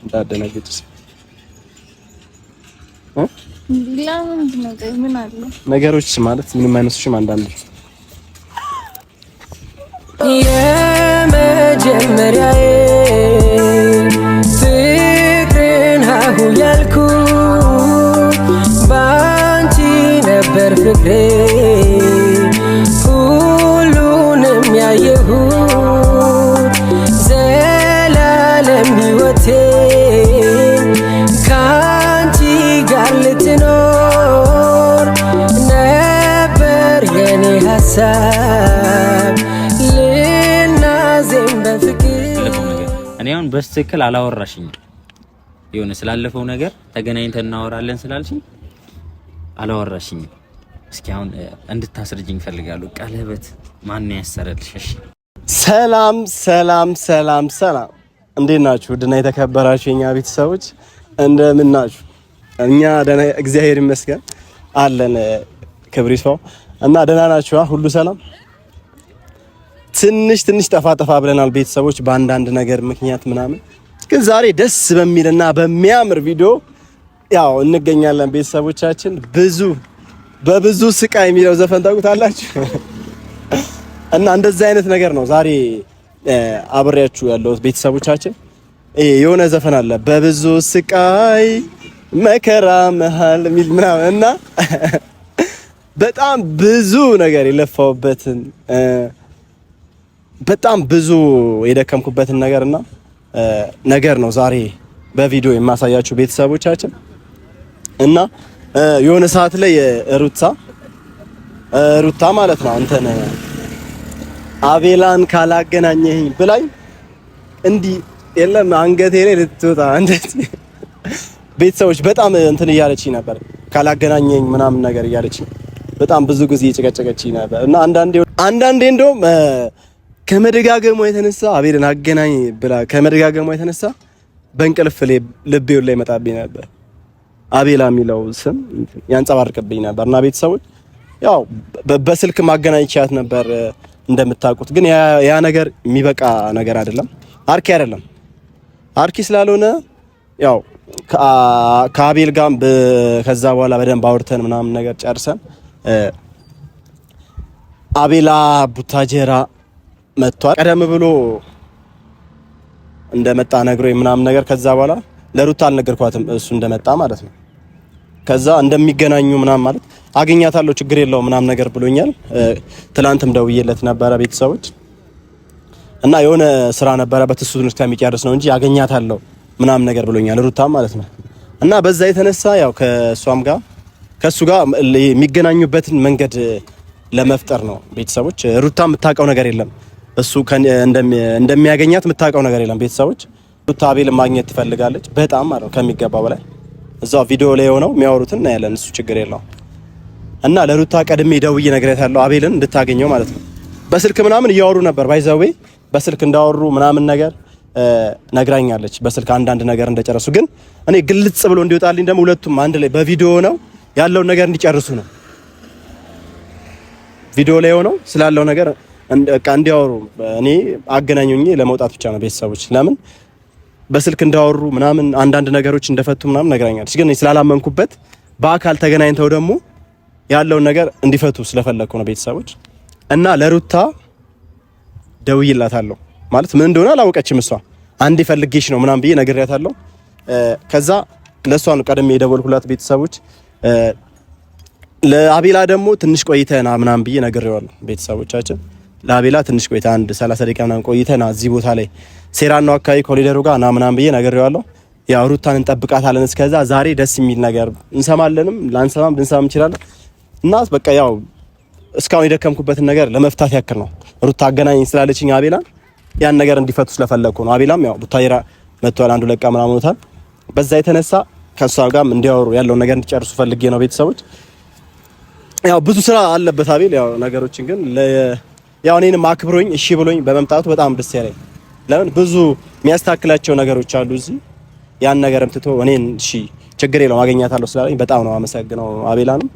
እንዳደነግጥሽ ምን አለ ነገሮች ማለት ምንም አይመስልሽም? አንዳንድ የመጀመሪያዬ ፍቅርን ሀሁ ያልኩ ባንቺ ነበር ፍቅሬ ሁሉንም ያየሁት ዘላለም ሕይወቴ ካንቺ ጋር ልትኖር ነበር የኔ ሀሳብ ልናዜም በፍቅር። እኔ አሁን በስትክክል አላወራሽኝም። የሆነ ስላለፈው ነገር ተገናኝተን እናወራለን ስላልሽኝ አላወራሽኝም። እስኪ አሁን እንድታስረጅኝ ፈልጋለሁ። ቀለበት ማን ያሰረልሽ? እሺ ሰላም ሰላም ሰላም ሰላም፣ እንዴት ናችሁ? ውድና የተከበራችሁ የኛ ቤተሰቦች እንደምን ናችሁ? እኛ ደህና እግዚአብሔር ይመስገን አለን። ክብር ይስፋው እና ደህና ናችሁ? ሁሉ ሰላም። ትንሽ ጠፋ ብለናል ቤተሰቦች በአንዳንድ ነገር ምክንያት ምናምን፣ ግን ዛሬ ደስ በሚልና በሚያምር ቪዲዮ ያው እንገኛለን ቤተሰቦቻችን። በብዙ ስቃይ የሚለው ዘፈን ታውቁታላችሁ እና እንደዚህ አይነት ነገር ነው ዛሬ አብሬያችሁ ያለሁት ቤተሰቦቻችን። የሆነ ዘፈን አለ በብዙ ስቃይ መከራ መሃል የሚል ምናምን እና በጣም ብዙ ነገር የለፋውበትን በጣም ብዙ የደከምኩበትን ነገር ነው ዛሬ በቪዲዮ የማሳያችሁ ቤተሰቦቻችን። እና የሆነ ሰዓት ላይ ሩታ ማለት ነው እንትን አቤላን ካላገናኘኝ ብላኝ እንዲህ የለም አንገቴ ላይ ልትወጣ እንደዚህ ቤተሰቦች በጣም እንትን እያለችኝ ነበር። ካላገናኘኝ ምናምን ነገር እያለችኝ በጣም ብዙ ጊዜ እየጨቀጨቀችኝ ነበር። እና አንዳንዴ እንደውም ከመደጋገሙ የተነሳ አቤልን አገናኝ ብላ ከመደጋገሙ የተነሳ በእንቅልፍ ልቤው ላይ መጣብኝ ነበር። አቤላ የሚለው ስም ያንጸባርቅብኝ ነበር። እና ቤተሰቦች ያው በስልክ ማገናኘቻት ነበር እንደምታውቁት። ግን ያ ነገር የሚበቃ ነገር አይደለም፣ አርኪ ስላልሆነ ያው ከአቤል ጋር ከዛ በኋላ በደንብ አውርተን ምናምን ነገር ጨርሰን አቤላ ቡታጀራ መጥቷል። ቀደም ብሎ እንደመጣ ነግሮኝ ምናምን ነገር ከዛ በኋላ ለሩታ አልነገርኳትም እሱ እንደመጣ ማለት ነው። ከዛ እንደሚገናኙ ምናምን ማለት አገኛታለሁ ችግር የለውም ምናምን ነገር ብሎኛል። ትላንትም ደውዬለት ነበረ ቤተሰቦች እና የሆነ ስራ ነበረበት እሱ ትንሽ ከሚጨርስ ነው እንጂ አገኛታለሁ ምናምን ነገር ብሎኛል ሩታ ማለት ነው። እና በዛ የተነሳ ያው ከሱ ጋር የሚገናኙበትን መንገድ ለመፍጠር ነው ቤተሰቦች። ሩታ የምታውቀው ነገር የለም፣ እሱ እንደሚያገኛት የምታውቀው ነገር የለም ቤተሰቦች። ሩታ አቤል ማግኘት ትፈልጋለች በጣም ማለት ነው ከሚገባ በላይ። እዛው ቪዲዮ ላይ ሆነው የሚያወሩትን እናያለን፣ እሱ ችግር የለውም። እና ለሩታ ቀድሜ ደውዬ ነግሬያታለሁ አቤልን እንድታገኘው ማለት ነው። በስልክ ምናምን እያወሩ ነበር ባይዘዌ በስልክ እንዳወሩ ምናምን ነገር ነግራኛለች። በስልክ አንዳንድ ነገር እንደጨረሱ ግን እኔ ግልጽ ብሎ እንዲወጣልኝ ደግሞ ሁለቱም አንድ ላይ በቪዲዮ ነው ያለውን ነገር እንዲጨርሱ ነው። ቪዲዮ ላይ ሆነው ስላለው ነገር በቃ እንዲያወሩ እኔ አገናኙኝ ለመውጣት ብቻ ነው ቤተሰቦች። ለምን በስልክ እንዳወሩ ምናምን አንዳንድ ነገሮች እንደፈቱ ምናምን ነግራኛለች። ግን ስላላመንኩበት በአካል ተገናኝተው ደግሞ ያለውን ነገር እንዲፈቱ ስለፈለኩ ነው ቤተሰቦች። እና ለሩታ ደውዬላታለሁ ማለት ምን እንደሆነ አላወቀችም እሷ። አንዴ ፈልጌሽ ነው ምናምን ብዬ ነግሬያታለሁ። ከዛ ለሷ ነው ቀድሜ የደወልኩላት ቤተሰቦች። ለአቤላ ደግሞ ትንሽ ቆይተና ምናምን ብዬ ነግሬዋለሁ ቤተሰቦቻችን። ለአቤላ ትንሽ ቆይታ አንድ 30 ደቂቃ ምናምን ቆይተና እዚህ ቦታ ላይ ሴራኖ አካባቢ ኮሪደሩ ጋር ና ምናምን ብዬ ነግሬዋለሁ። ያው ሩታን እንጠብቃታለን እስከዛ ዛሬ ደስ የሚል ነገር እንሰማለንም ላንሰማም ልንሰማም እንችላለን። እና በቃ ያው እስካሁን የደከምኩበትን ነገር ለመፍታት ያክል ነው ሩታ አገናኝ ስላለችኝ አቤላን ያን ነገር እንዲፈቱ ስለፈለኩ ነው። አቤላም ያው ቡታየራ መጥቷል አንዱ ለቃ ምናምን ሆኖታል። በዛ የተነሳ ከሷ ጋርም እንዲያወሩ ያለው ነገር እንዲጨርሱ ፈልጌ ነው ቤተሰቦች። ያው ብዙ ስራ አለበት አቤል ያው ነገሮችን ግን ያው እኔንም አክብሮኝ እሺ ብሎኝ በመምጣቱ በጣም ደስ ያለኝ። ለምን ብዙ የሚያስተካክላቸው ነገሮች አሉ እዚህ ያን ነገርም ትቶ እኔን እሺ ችግር የለውም አገኛታለሁ ስላለኝ በጣም ነው አመሰግነው አቤላንም።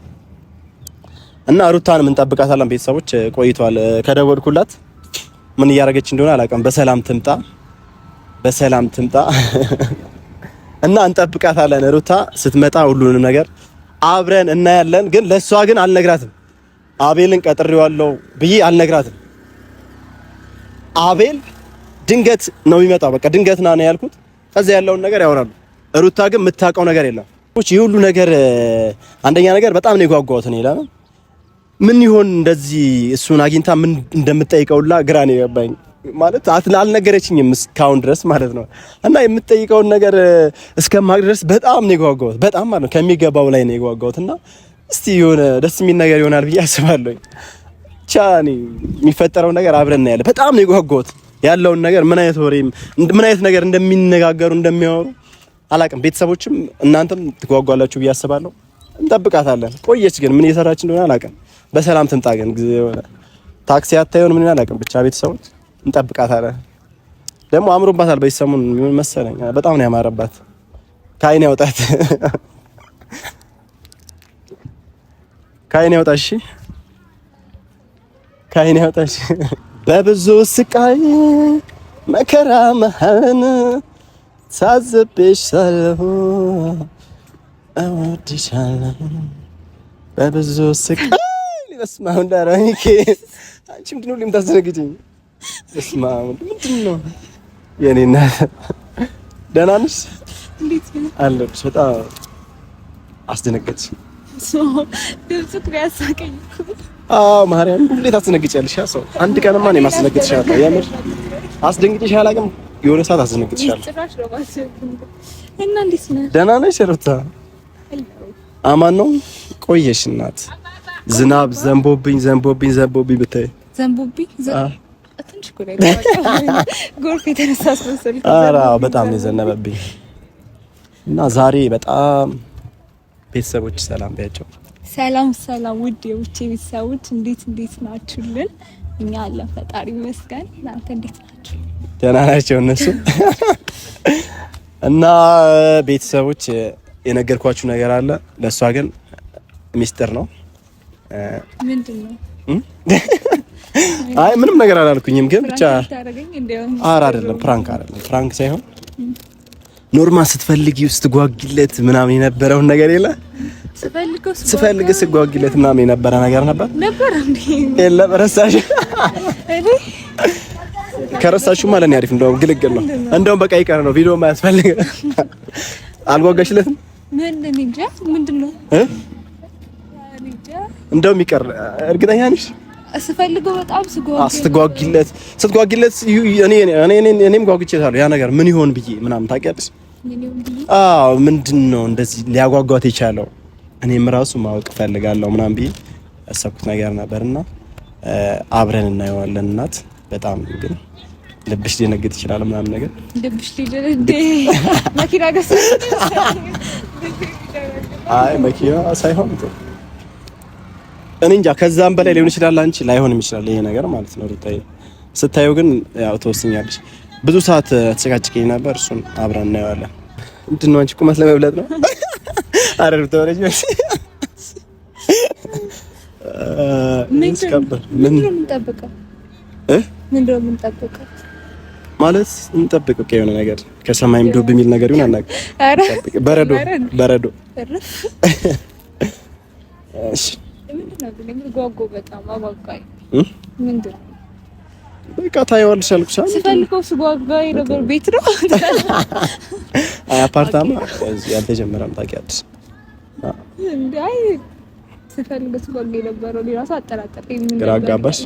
እና ሩታንም እንጠብቃታለን ቤተሰቦች። ቆይቷል ከደወልኩላት ምን እያደረገች እንደሆነ አላውቅም። በሰላም ትምጣ እና እንጠብቃታለን። ሩታ ስትመጣ ሁሉንም ነገር አብረን እናያለን። ግን ለሷ ግን አልነግራትም። አቤልን ቀጥሬዋለሁ ብዬ አልነግራትም። አቤል ድንገት ነው የሚመጣው። በቃ ድንገት ና ነው ያልኩት። ከዛ ያለውን ነገር ያወራሉ። ሩታ ግን የምታውቀው ነገር የለም። ይሄ ሁሉ ነገር አንደኛ ነገር በጣም ነው የጓጓሁት እኔ ለምን ምን ይሆን እንደዚህ እሱን አግኝታ ምን እንደምትጠይቀውላ ግራ ነው የገባኝ። ማለት አልነገረችኝም እስካሁን ድረስ ማለት ነው። እና የምትጠይቀውን ነገር እስከማቅ ድረስ በጣም ነው የጓጓሁት። በጣም ማለት ነው ከሚገባው ላይ ነው የጓጓሁት። እና እስቲ የሆነ ደስ የሚል ነገር ይሆናል ብዬ አስባለሁ። ቻኒ የሚፈጠረው ነገር አብረን እናያለን። በጣም ነው የጓጓሁት ያለውን ነገር ምን አይነት ነገር እንደሚነጋገሩ እንደሚያወሩ አላውቅም። ቤተሰቦችም እናንተም ትጓጓላችሁ ብዬ አስባለሁ። እንጠብቃታለን። ቆየች ግን ምን እየሰራች እንደሆነ አላውቅም። በሰላም ትምጣ ግን ጊዜ የሆነ ታክሲ አታየውን ምን አላውቅም። ብቻ ቤተሰቦች እንጠብቃታለን። ደግሞ አምሮባታል። በሰሙን ምን መሰለኝ በጣም ነው ያማረባት። ከአይን ያውጣት ከአይን ያውጣሽ ከአይን ያውጣሽ። በብዙ ስቃይ መከራ መሃን ሳዝብሻለሁ እወድሻለሁ በብዙ ስቃይ በስመ አብ እንዳራኒኬ አንቺ ምንድነው ልምታስደነግጪኝ? በስመ አብ ምንድነው የኔ እናት ደህና ነሽ? እንዴት ነሽ? አለሁልሽ። በጣም አስደነገጥሽ። ድምፅሽ ያሳቀኝ እኮ። አዎ ማርያም ሁሌ ታስደነግጫለሽ። ሰው አንድ ቀንማ እኔ ማስደነግጥሻለሁ። የምር አስደንግጬሽ አላውቅም። የሆነ ሰዓት አስደነግጥሻለሁ። እና እንዴት ነሽ? ደህና ነሽ ሩታ? አማን ነው። ቆየሽ እናት ዝናብ ዘንቦብኝ ብታይ ዘንቦብኝ ትንሽ ቆይ ጎርፍ የተነሳስ መሰለኝ። ኧረ በጣም ነው የዘነበብኝ። እና ዛሬ በጣም ቤተሰቦች ሰላም ባያቸው። ሰላም ውድ የውጪ ቤተሰቦች እንዴት ናችሁልን? እኛ አለን ፈጣሪ ይመስገን። እናንተ እንዴት ናችሁ? ደህና ናቸው እነሱ። እና ቤተሰቦች የነገርኳችሁ ነገር አለ። ለሷ ግን ሚስጥር ነው። ምንድነው? አይ ምንም ነገር አላልኩኝም፣ ግን ብቻ አይደለም ፕራንክ ሳይሆን ኖርማል ስትፈልጊው ስትጓጊለት ምናምን የነበረውን ነገር የለ ስፈልግ ስትጓጊለት ምናምን የነበረ ነገር ነበር እንዴ? የለም ረሳሽ? ከረሳሹ ማለት ነው አሪፍ። እንደውም ግልግል ነው። እንደውም በቃ ይቀር ነው ቪዲዮ ማያስፈልግ። አልጓጋሽለትም? ምንድነው? እንደውም ይቀር እርግጠኛ ነሽ? ስፈልገው በጣም ስትጓጊለት እኔም ጓጉቼታለሁ። ያ ነገር ምን ይሆን ብዬ ምናምን ታውቂያለሽ? ምንድነው እንደዚህ ሊያጓጓት የቻለው? እኔም ራሱ ማወቅ ፈልጋለሁ ምናምን ብዬ ያሰብኩት ነገር ነበርና አብረን እናየዋለን። እናት በጣም ግን ልብሽ ሊነግጥ ይችላል ምናምን ነገር ልብሽ ሊደረደ መኪና ገስ አይ መኪና ሳይሆን እኔ እንጃ ከዛም በላይ ሊሆን ይችላል። አንቺ ላይሆንም ይችላል ይሄ ነገር ማለት ነው። ሩታዬ ስታዩ ግን ያው ተወስኛለሽ። ብዙ ሰዓት ተጨቃጭቀኝ ነበር። እሱን አብረን እናየዋለን። ምንድን ነው አንቺ ቁመት ለመብለጥ ነው? አረር ተወረጅ ማለት እንጠብቀው የሆነ ነገር ከሰማይም ዶብ የሚል ነገር ይሁን አናውቅም። በረዶ እሺ በቃ ታየዋለሽ አልኩሽ። ስፈልገው ስጓጓ የነበር ቤት ነው። አይ አፓርታማ ያልተጀመረም ታውቂያለሽ። አይ ስፈልገው ስጓጓ የነበረው ሌላው አጠራጠረኝ። ግራ አጋባሽ።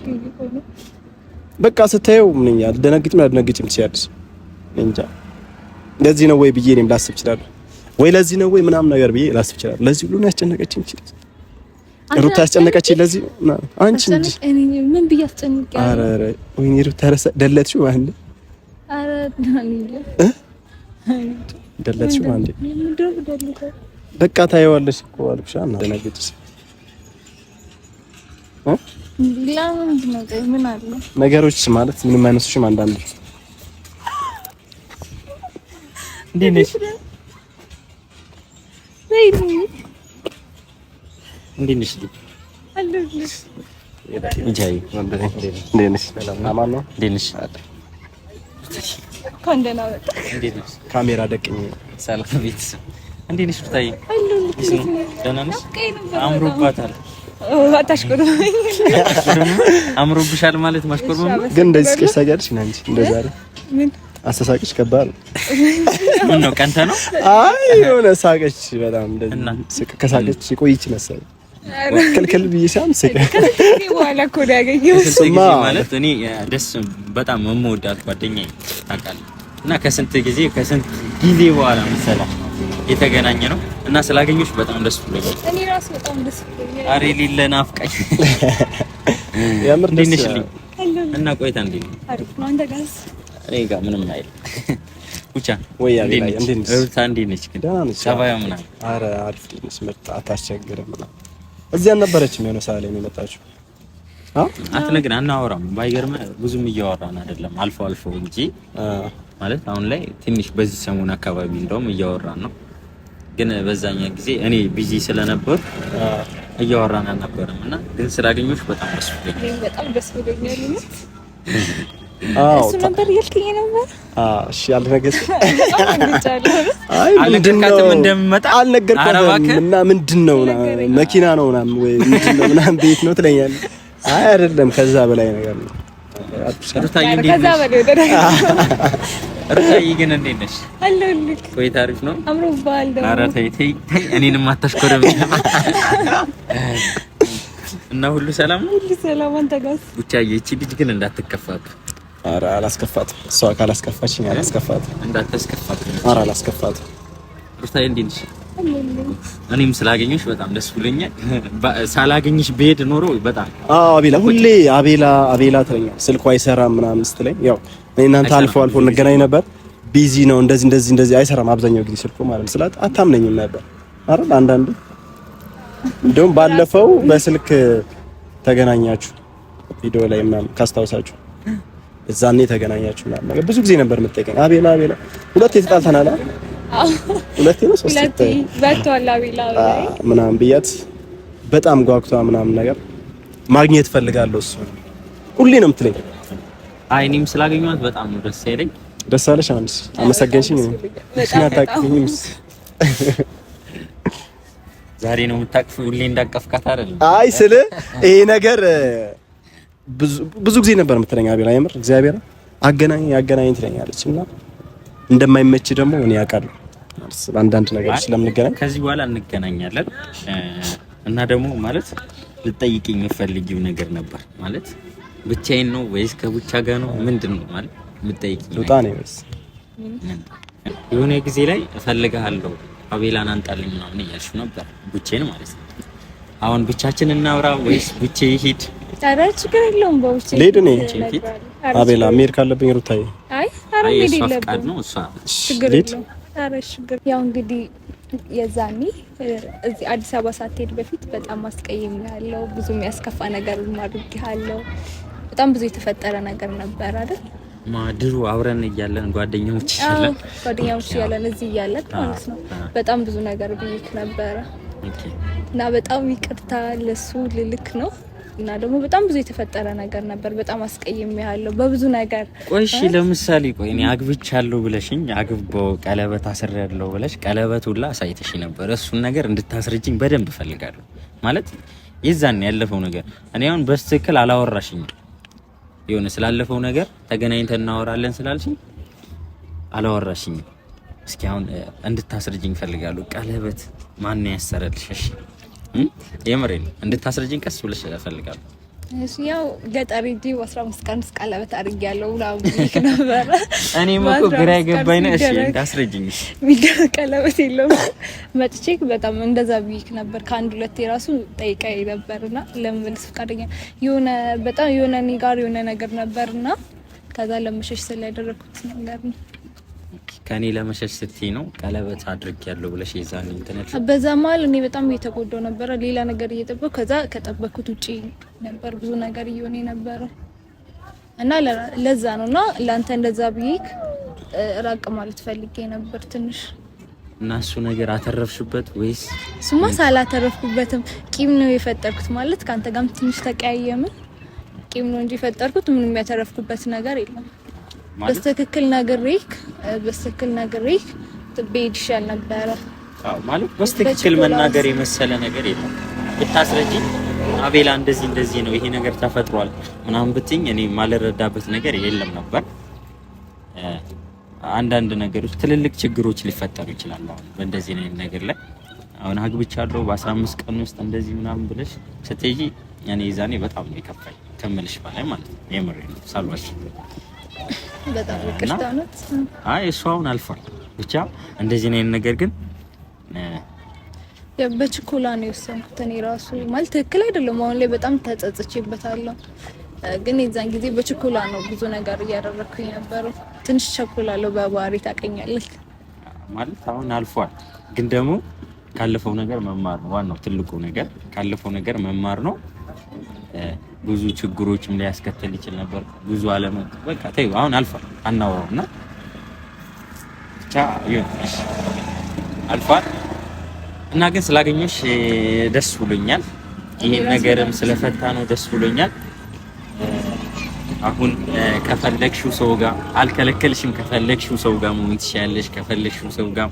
በቃ ስታየው ምን አልደነግጭም ትችያለሽ። እንጃ ለዚህ ነው ወይ ብዬ እኔም ላስብ እችላለሁ፣ ወይ ለዚህ ነው ወይ ምናምን ነገር ብዬ ላስብ እችላለሁ። ለዚህ ሁሉ ነው ያስጨነቀችኝ ይችላል ሩታ ያስጨነቀችኝ ለዚህ አንቺ እንጂ ምን ብዬ አስጨንቄ? ኧረ ወይኔ ሩታ ደለትሽው ማለት ነው። ኧረ ደለትሽው ማለት ነው። በቃ ታየዋለሽ እኮ አልኩሽ። እና ደነገጥሽ ምን አለ ነገሮች ማለት ምንም አይመስልሽም? አንዳንድ እንዴት ነሽ? እንዴት ነሽ? አለሁልሽ። እንዴት ነሽ? አማን ነው። እንዴት ነሽ? ኮንደና ወጣ እንዴት ነሽ? ካሜራ ደቅኝ። ሰላም ቤተሰብ እንዴት ነሽ? ሩታዬ ደህና ነሽ? አምሮባታል። አታሽኮርመኝ። አምሮብሻል ማለት ማሽኮርመም ግን እንደዚህ ስቀሽ ታውቂያለሽ? አንቺ እንደዛ አይደል? ምን አስተሳቀሽ ከባድ ምን ነው ቀንተ ነው? አይ የሆነ ሳቀች በጣም እንደዚህ ከሳቀች ቆይች መሰለኝ። ክልክል ብዬሻም ስቀ በኋላ እኮ ነው ያገኘሁት። ስማ ማለት እኔ ደስ በጣም የምወዳት ጓደኛዬ ታውቃለህ። እና ከስንት ጊዜ በኋላ መሰለህ የተገናኘ ነው እና ስላገኘሁሽ በጣም ደስ ብሎኛል። እኔ ራሱ በጣም ደስ ብሎኛል። አሬ ሊለ ናፍቀኝ ያምር ደስ ነሽልኝ እና ቆይታ እንዴት ነው? አሪፍ ነው። አንተ ጋርስ? እኔ ጋር ምንም አይል ብቻ ወይ ያለ እንዴት ነሽ? ሩታ እንዴት ነች? ግን ደህና ነች። ሰባያ ምናምን አረ አሪፍ ነች። መጣ አታስቸግርም ምናምን እዚህ አልነበረችም የሆነ ሰዓት ላይ ነው የመጣችው። አትነግረን አናወራም። ባይገርም ብዙም እያወራን አይደለም አልፎ አልፎ እንጂ ማለት አሁን ላይ ትንሽ በዚህ ሰሞን አካባቢ እንደውም እያወራን ነው። ግን በዛኛ ጊዜ እኔ ቢዚ ስለነበር እያወራን አልነበረም እና ግን ስላገኘሁሽ በጣም ደስ ብሎኛል። በጣም ደስ ብሎኛል። አዎ እሱ ነበር ያልከኝ ነበር። እሺ አልነገርኩሽም። አይ አልነገርካትም እንደምመጣ አልነገርኳትም እና ምንድነው መኪና ነው ምናምን ወይ ምንድነው ምናምን ቤት ነው ትለኛለህ። አይ አይደለም ከዛ በላይ ነገር ነው። ሩታዬ እንዴት ነሽ? ከዛ በላይ ወደረ ሩታዬ ግን እንዴት ነሽ? አለሁልህ። ቆይታ አሪፍ ነው? አምሮብሃል ደግሞ። ኧረ ተይ እኔንም አታሽኮረም። እና ሁሉ ሰላም ነው? ሁሉ ሰላም። አንተ ጋርስ? ብቻዬ እቺ ልጅ ግን እንዳትከፋብህ። ኧረ አላስከፋትም። እሷ ካላስከፋችኝ አላስከፋትም። እንዳትከፋብህ። ኧረ አላስከፋትም። ሩታዬ እንዴት ነሽ? እኔም ስላገኘሽ በጣም ደስ ብሎኛል። ሳላገኝሽ ብሄድ ኖሮ በጣም አቤላ ሁሌ አቤላ ትለኛለህ። ስልኩ አይሰራም ምናምን ስትለኝ ያው እናንተ አልፎ እንገናኝ ነበር። ቢዚ ነው እንደዚህ አይሰራም አብዛኛው ጊዜ ስልኩ ማለት ነው። ስላት አታምነኝም ነበር አይደል? አንዳንዴ እንደውም ባለፈው በስልክ ተገናኛችሁ ቪዲዮ ላይ ምናምን ካስታውሳችሁ እዛኔ ተገናኛችሁ ምናምን ነገር ብዙ ጊዜ ነበር የምትጠይቀኝ። አቤላ ሁለቴ ተጣልተናል። ሁለቴ ነው ሶስቴ በቷል አቤላ ምናምን ብያት በጣም ጓጉቷ ምናምን ነገር ማግኘት ፈልጋለሁ እሱ ሁሌ ነው የምትለኝ። አይ እኔም ስላገኘኋት በጣም ነው ደስ ያለኝ። ደስ አለሽ? አንቺ አመሰገንሽኝ። ምክንያታችሁኝ ዛሬ ነው የምታቅፍ ሁሌ እንዳቀፍካት አይደል? አይ ስለ ይሄ ነገር ብዙ ጊዜ ነበር የምትለኝ አቤላ የምር እግዚአብሔር አገናኝ ትለኛለች እና እንደማይመች ደግሞ እኔ ያውቃለሁ አንዳንድ ነገሮች ስለምንገናኝ ከዚህ በኋላ እንገናኛለን እና ደግሞ ማለት ልጠይቅኝ የምፈልጊው ነገር ነበር ማለት ብቻዬን ነው ወይስ ከቡቻ ጋር ነው ምንድነው ማለት ልጠይቅኝ ሉጣ ነው ወይስ የሆነ ጊዜ ላይ እፈልግሃለሁ አቤላን አንጣልኝ ምናምን እያልሽ ነበር ቡቻዬን ማለት ነው። አሁን ብቻችን እናውራ ወይስ ቡቼ ይሄድ? ታዲያ ችግር የለውም በቡቼ ልሄድ እኔ አቤላ መሄድ ካለብኝ ሩታዬ አይ መሄድ የለብህም ነው እሷ ችግር የለውም። ኧረ ችግር ያው እንግዲህ የዛኔ እዚህ አዲስ አበባ ሳትሄድ በፊት በጣም ማስቀየም ያለው ብዙ የሚያስከፋ ነገር ማድረግሃለሁ። በጣም ብዙ የተፈጠረ ነገር ነበር አይደል? ድሮ አብረን እያለን ጓደኛሞች እያለን እዚህ እያለን ማለት ነው በጣም ብዙ ነገር ብዬሽ ነበረ እና በጣም ይቅርታ ለሱ ልልክ ነው እና ደግሞ በጣም ብዙ የተፈጠረ ነገር ነበር። በጣም አስቀይሜሃለሁ በብዙ ነገር። ቆይ እሺ ለምሳሌ እኔ አግብቻለሁ ብለሽኝ አግባው ቀለበት አስሬያለሁ ብለሽ ቀለበት ሁላ አሳይተሽ ነበር። እሱን ነገር እንድታስረጅኝ በደንብ እፈልጋለሁ። ማለት የዛን ያለፈው ነገር እኔ አሁን በትክክል አላወራሽኝም። የሆነ ስላለፈው ነገር ተገናኝተን እናወራለን ስላልሽኝ አላወራሽኝም። እስኪ አሁን እንድታስረጅኝ እፈልጋለሁ። ቀለበት ማን ያሰረልሽ? እሺ የምሬን እንድታስረጅኝ ቀስ ብለሽ እፈልጋለሁ። እሺ ያው ገጠር ሂጂ 15 ቀን ቀለበት አድርጌያለሁ ብላውልክ ነበር። እኔም እኮ ግራ የገባኝ ነው። እሺ እንዳስረጅኝ ቪዲዮ ቀለበት የለውም መጥቼ በጣም እንደዛ ብዬሽ ነበር። ከአንድ ሁለቴ ራሱ ጠይቀኝ ነበርና ለመመለስ ፈቃደኛ የሆነ በጣም የሆነ እኔ ጋር የሆነ ነገር ነበርና ከዛ ለመሸሽ ስላደረኩት ነገር ነው። ከኔ ለመሸሽ ስትይ ነው ቀለበት አድርጌያለሁ ብለሽ የዛኔ እንተነልሽ። በዛ መሀል እኔ በጣም እየተጎዳው ነበር። ሌላ ነገር እየጠበኩ ከዛ ከጠበኩት ውጪ ነበር ብዙ ነገር እየሆነ ነበር እና ለዛ ነውና ላንተ እንደዛ ብዬክ ራቅ ማለት ፈልጌ ነበር ትንሽ። እና እሱ ነገር አተረፍሽበት ወይስ? እሱማ ሳላተረፍኩበትም ቂም ነው የፈጠርኩት። ማለት ካንተ ጋርም ትንሽ ተቀያየምን ቂም ነው እንጂ የፈጠርኩት ምንም ያተረፍኩበት ነገር የለም። በስትክክል ነግሬክ ትቤድ ይሻል ነበረ። አዎ ማለት በስትክክል መናገር የመሰለ ነገር የለም። ብታስረጂ አቤላ እንደዚህ ነው ይሄ ነገር ተፈጥሯል ምናምን ብትኝ እኔ ማልረዳበት ነገር የለም ነበር። አንዳንድ ነገሮች ትልልቅ ችግሮች ሊፈጠሩ ይችላል። አሁን በእንደዚህ ነገር ላይ አሁን አግብቻለሁ በ15 ቀን ውስጥ እንደዚህ ምናምን ብለሽ ስትሄጂ እኔ ዛኔ በጣም ነው የከፋኝ ከምልሽ በላይ ማለት ነው። የምሬ ነው ሳልዋሽ በጣም ይቅርታ ነው። አይ እሱ አሁን አልፏል። ብቻ እንደዚህ ነገር ግን በችኮላ ነው የወሰንኩት። እኔ ራሱ ማለት ትክክል አይደለም። አሁን ላይ በጣም ተጸጽቼበታለሁ። ግን የዛን ጊዜ በችኮላ ነው ብዙ ነገር እያደረኩኝ ነበረው። ትንሽ ቸኮላለሁ በባህሪ ታውቀኛለህ ማለት አሁን አልፏል። ግን ደግሞ ካለፈው ነገር መማር ነው ዋናው ትልቁ ነገር። ካለፈው ነገር መማር ነው። ብዙ ችግሮችም ሊያስከትል ይችል ነበር። ብዙ አለም በቃ ተይው አሁን አልፏል። አናወራውና ብቻ ይሁንሽ አልፏል። እና ግን ስላገኘሽ ደስ ብሎኛል። ይሄን ነገርም ስለፈታ ነው ደስ ብሎኛል። አሁን ከፈለግሽው ሰው ጋር አልከለከልሽም። ከፈለግሽው ሰው ጋር መሆን ትችያለሽ። ከፈለግሽው ሰው ጋር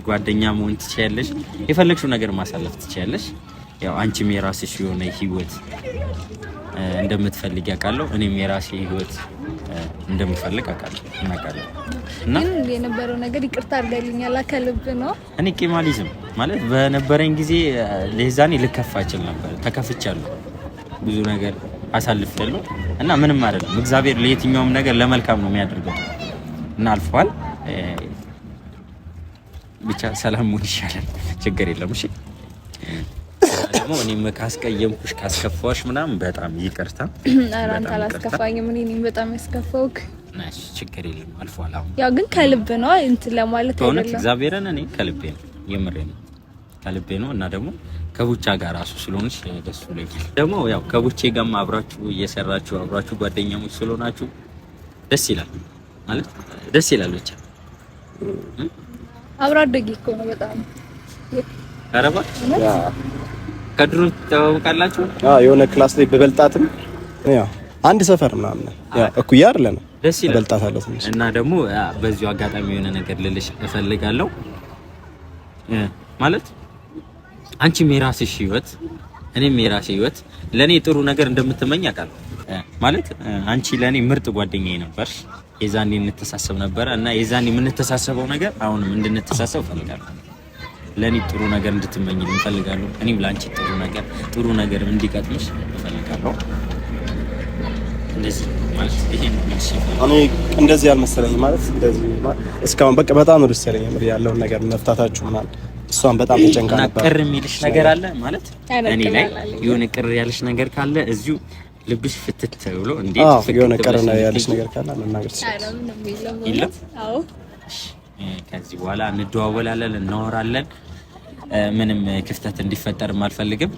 ጓደኛ መሆን ትችያለሽ። የፈለግሽው ነገር ማሳለፍ ትችያለሽ። ያው አንቺም የራስሽ የሆነ ህይወት እንደምትፈልግ ያውቃለሁ። እኔም የራሴ ህይወት እንደምፈልግ አውቃለሁ እናውቃለን። እና ግን የነበረው ነገር ይቅርታ አድርገልኛል ከልብ ነው። እኔ ቂማሊዝም ማለት በነበረኝ ጊዜ ለዛኔ ልከፋ እችል ነበር። ተከፍቻለሁ። ብዙ ነገር አሳልፌያለሁ እና ምንም አይደለም። እግዚአብሔር ለየትኛውም ነገር ለመልካም ነው የሚያደርገው እና አልፏል። ብቻ ሰላም ሙን ይሻላል። ችግር የለም። እሺ ደግሞ እኔም ካስቀየምኩሽ ካስከፋሽ ምናምን በጣም ይቅርታ። ኧረ አንተ አላስከፋኝም። እኔም በጣም ያስከፋውክ። ናሽ ችግር የለም። አልፏል። አሁን ያው ግን ከልብ ነው እንትን ለማለት አይደለም። እውነት እግዚአብሔርን እኔ ከልቤ ነው የምሬ ነው ከልቤ ነው። እና ደግሞ ከቡቻ ጋር ራሱ ስለሆነሽ ደስ ብሎኛል። ደግሞ ያው ከቡቼ ጋርም አብራችሁ እየሰራችሁ አብራችሁ ጓደኛሞች ስለሆናችሁ ደስ ይላል ማለት ደስ ይላል። ብቻ አብራ አደጊ እኮ ነው በጣም አረባ ከድሮ ተዋውቃላችሁ? የሆነ ክላስ ላይ በበልጣትም ያው አንድ ሰፈር ምናምን ያው እኩያ አይደለም ደስ ይላል። በልጣታለሁ ትንሽ እና ደግሞ በዚሁ አጋጣሚ የሆነ ነገር ልልሽ እፈልጋለሁ ማለት አንቺም የራስሽ ህይወት እኔም የራሴ ህይወት ለኔ ጥሩ ነገር እንደምትመኝ አውቃለሁ። ማለት አንቺ ለኔ ምርጥ ጓደኛዬ ነበርሽ። የዛኔ እንተሳሰብ ነበር እና የዛኔ የምንተሳሰበው ነገር አሁንም እንድንተሳሰብ እፈልጋለሁ። ለኔ ጥሩ ነገር እንድትመኝልኝ እፈልጋለሁ። እኔም ላንቺ ጥሩ ነገር እንዲቀጥልሽ እፈልጋለሁ። እንደዚህ ማለት ይሄ ነው። እኔ እንደዚህ ያልመሰለኝ ማለት እንደዚህ እስካሁን በቃ በጣም ነው ደስ ያለኝ ያለውን ነገር መፍታታችሁ ምናምን። እሷን በጣም ተጨንቃ ነበር። ቅር የሚልሽ ነገር አለ ማለት እኔ ላይ የሆነ ቅር ያለሽ ነገር ካለ እዚሁ ልብሽ ፍትት ብሎ እንዴት ፍቅር የሆነ ቅር ያለሽ ነገር ካለ መናገር ትችላለሽ። የለም? አዎ ከዚህ በኋላ እንደዋወላለን፣ እናወራለን። ምንም ክፍተት እንዲፈጠርም አልፈልግም።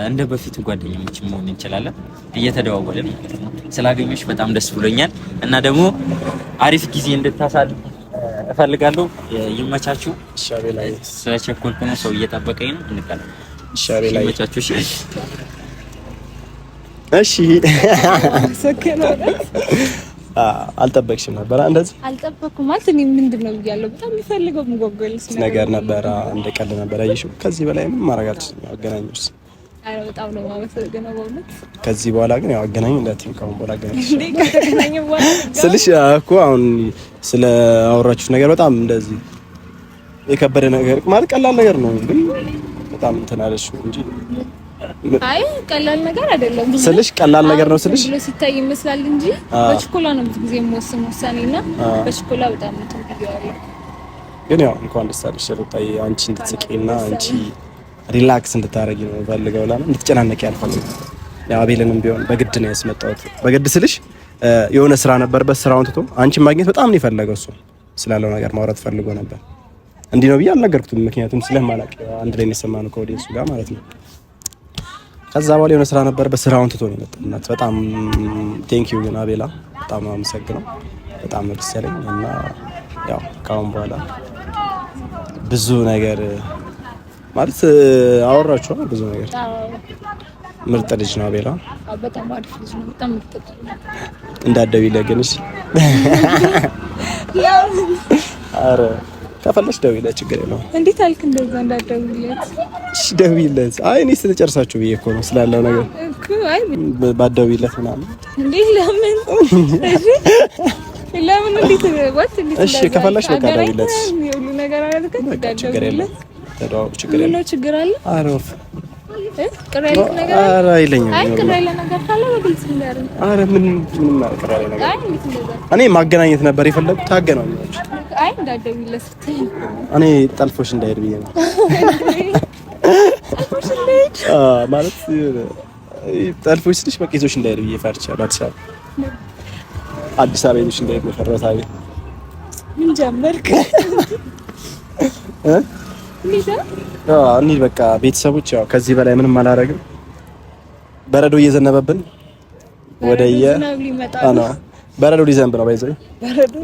እንደ በፊቱ ጓደኞች መሆን እንችላለን እየተደዋወልን። ስላገኘሽ በጣም ደስ ብሎኛል እና ደግሞ አሪፍ ጊዜ እንድታሳልፉ እፈልጋለሁ። ይመቻችሁ። ሻቤላይ ስለቸኮልኩ ነው፣ ሰው እየጠበቀኝ ነው። እንቀጥል። ሻቤላይ ይመቻችሁ። እሺ አልጠበቅሽም ነበር? እንደዚህ አልጠበቅኩም ማለት እኔ ምንድነው ብያለሁ። በጣም የሚፈልገው ምጎጎልስ ነገር ነበር። እንደቀል ነበር ያየሽው። ከዚህ በላይ ምን ማድረግ አልችልም። አገናኙስ። አይ በጣም ነው የማመሰግነው በእውነት። ከዚህ በኋላ ግን ያው አገናኙ እንዳትዪ። ካሁን በኋላ አገናኝሽ እንዴ ከተገናኘ በኋላ ስልሽ እኮ አሁን ስለ አወራችሁ ነገር በጣም እንደዚህ የከበደ ነገር ማለት ቀላል ነገር ነው፣ ግን በጣም እንትን አለሽ እንጂ አይ ቀላል ነገር አይደለም ስልሽ ቀላል ነገር ነው ስልሽ ብሎ ሲታይ ይመስላል እንጂ በችኮላ ነው ብዙ ጊዜ የምወስን ውሳኔና በችኮላ በጣም እንትን ብያለሁ። ግን ያው እንኳን ደስ አለሽ ሩታዬ። አንቺ እንድትስቂና አንቺ ሪላክስ እንድታረጊ ነው ፈልገው ላና እንድትጨናነቂ አልፈልግም። ያው አቤልንም ቢሆን በግድ ነው ያስመጣሁት። በግድ ስልሽ የሆነ ስራ ነበርበት፣ ስራውን ትቶ አንቺን ማግኘት በጣም ነው የፈለገው። እሱ ስላለው ነገር ማውራት ፈልጎ ነበር። እንዲህ ነው ብዬ አልነገርኩትም፣ ምክንያቱም ስለማላውቅ አንድ ላይ ነው የሰማነው ከወዲሱ ጋር ማለት ነው። ከዛ በኋላ የሆነ ስራ ነበር፣ በስራውን ትቶ ነው የመጣው። በጣም ቴንክ ዩ ግን አቤላ በጣም አመሰግነው። በጣም ደስ ያለኝ እና ያው ካሁን በኋላ ብዙ ነገር ማለት አወራችሁ ብዙ ነገር። ምርጥ ልጅ ነው አቤላ። በጣም አሪፍ ልጅ ነው። በጣም ምርጥ ልጅ ነው። እንዳትደውይለት ግን እሺ። ኧረ ከፈለሽ ደውይለት ችግር የለውም። እንዴት አልክ እንደዛ እንዳትደውይለት? እሺ ደውይለት። አይ እኔ ስለጨርሳችሁ ብዬ እኮ ነው ስላለው ነገር እኮ። አይ ባትደውይለት ምናምን እንዴ ለምን? ለምን እንዴት ወጥ እንዴት? እሺ ከፈለሽ በቃ ደውይለት። ሁሉ ነገር አደረገ ችግር የለም። ተደዋው ችግር የለም። ችግር አለ? አረፍ ቅር ያለክ ነገር አለ? ኧረ አይለኝም። አይ ቅር ያለ ነገር ካለ በግልጽ ንገረኝ። ኧረ ምንም ቅር ያለ ነገር አይ እንዴት እንደዛ? እኔ ማገናኘት ነበር የፈለኩት። ታገናኛለሽ። አይ እንዳትደውይለት ስትይ እኔ ጠልፎሽ እንዳይሄድ ብዬ ነው። ማለት ጠልፎሽ ስልሽ በቃ ይዞሽ እንዳይሄድ ብዬ ፈርቻለሁ። አዲስ አበባ ይዞሽ እንዳይሄድ ነው የፈራሁት። አቤት ምን ጀመርክ? እንሂድ በቃ ቤተሰቦች። ያው ከዚህ በላይ ምንም አላደርግም። በረዶ እየዘነበብን ወደየ በረዶ ሊዘንብ ነው። ባይዘይ በረዶ